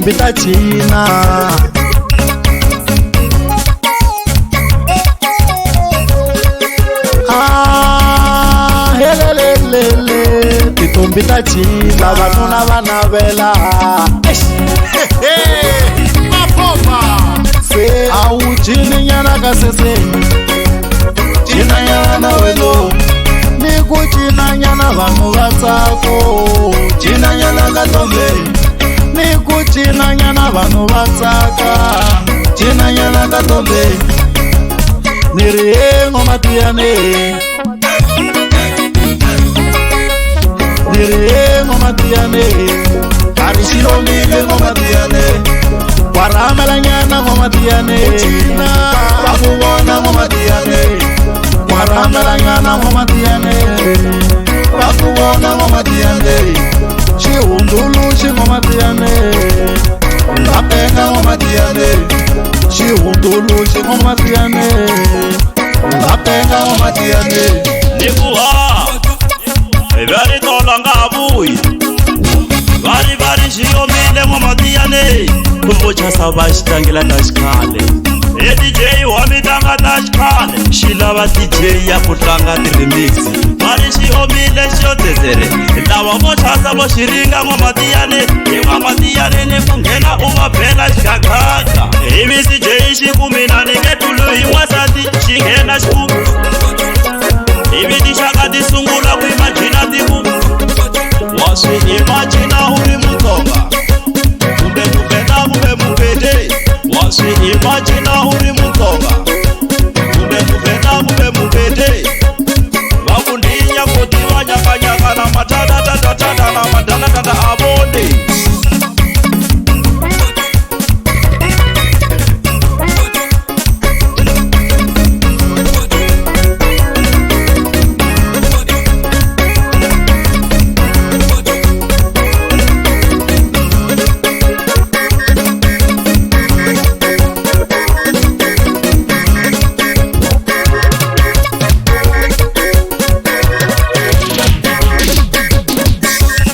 Titombi ta China helelelele titombi ta China vanuna va navela se awu chini nyana ka seseni china nyana na welo ni ku china nyana vanhu va tsako china nyana ka tombe ni ku china nyana vanhu va tsaka china nyana ka tombe ni ri ngoma tiyane ni ri ngoma tiyane kari shilomile ngoma tiyane waramela nyana ngoma tiyane china bakubona ngoma tiyane waramela nyana ngoma tiyane bakubona ngoma tiyane xihundulu xi ngoma tiyane lapenga ngoma tiyane xihundulu xi ngoma tiyane lapenga ngoma tiyane nikuha vari tola nga vuyi vari xiyomile ngoma tiyane kumbochasa va xitangela ta xikhale e DJ wa mitanga ta xikhale xi lava DJ ya ku tlanga ti-remix vari xiyomile xo tsetsere lava vo chasa vo xi ringa ngoma tiyane hi ngoma tiyane ni ku nghena u va bela xigagaka ivi DJ xi kumina ni nge tulu hi n'wasati xi nghena xiku ivi tixaka ti sungula ku imagina tiku wa swi imagina u ri Mutsonga kumbe Muvenda kumbe Mupedi wa swi imagina u ri Mutsonga kumbe Muvenda kumbe Mupedi va ku ndinya ku tiva nyakanyaka na matatatatata na madalatata a voni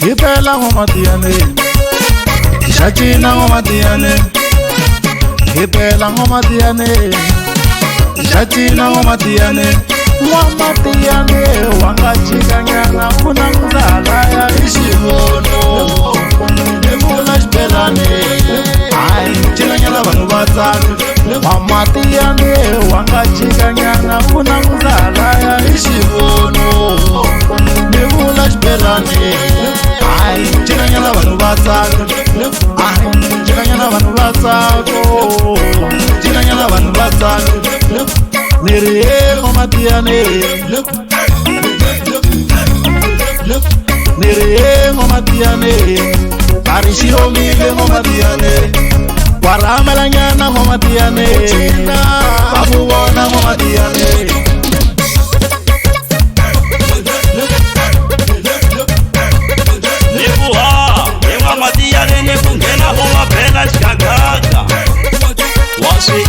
hipela ngoma tiyane xa China ngoma tiyane hipela ngoma tiyane xa China ngoma tiyane ngoma tiyane wanga chikanyana kuna mzalaya ixivono nimula xibelane hayi chikanyana vanhu va tsaka ngoma tiyane wanga chikanyana kuna mzalaya ixivono nimula xibelane chikanyana vanhu va tsaka chikanyana vanhu va tsako chikanyana vanhu va tsaka ni ri ngoma tiyane ni ri ngoma tiyane kari xilomile ngoma tiyane waramela nyana ngoma tiyane bakubona ngoma tiyane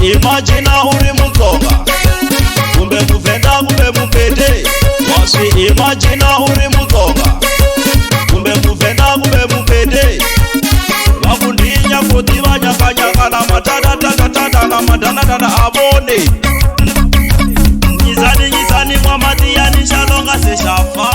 imagina u ri Mutsonga kumbe Muvenda kumbe Mupedi wa swi imagina u ri Mutsonga kumbe Muvenda kumbe Mupedi va ku ndinya ku tiva nyakanyaka na matatatatata na madalatata a voni nyizani n'wama tiyani xa longa se xa fa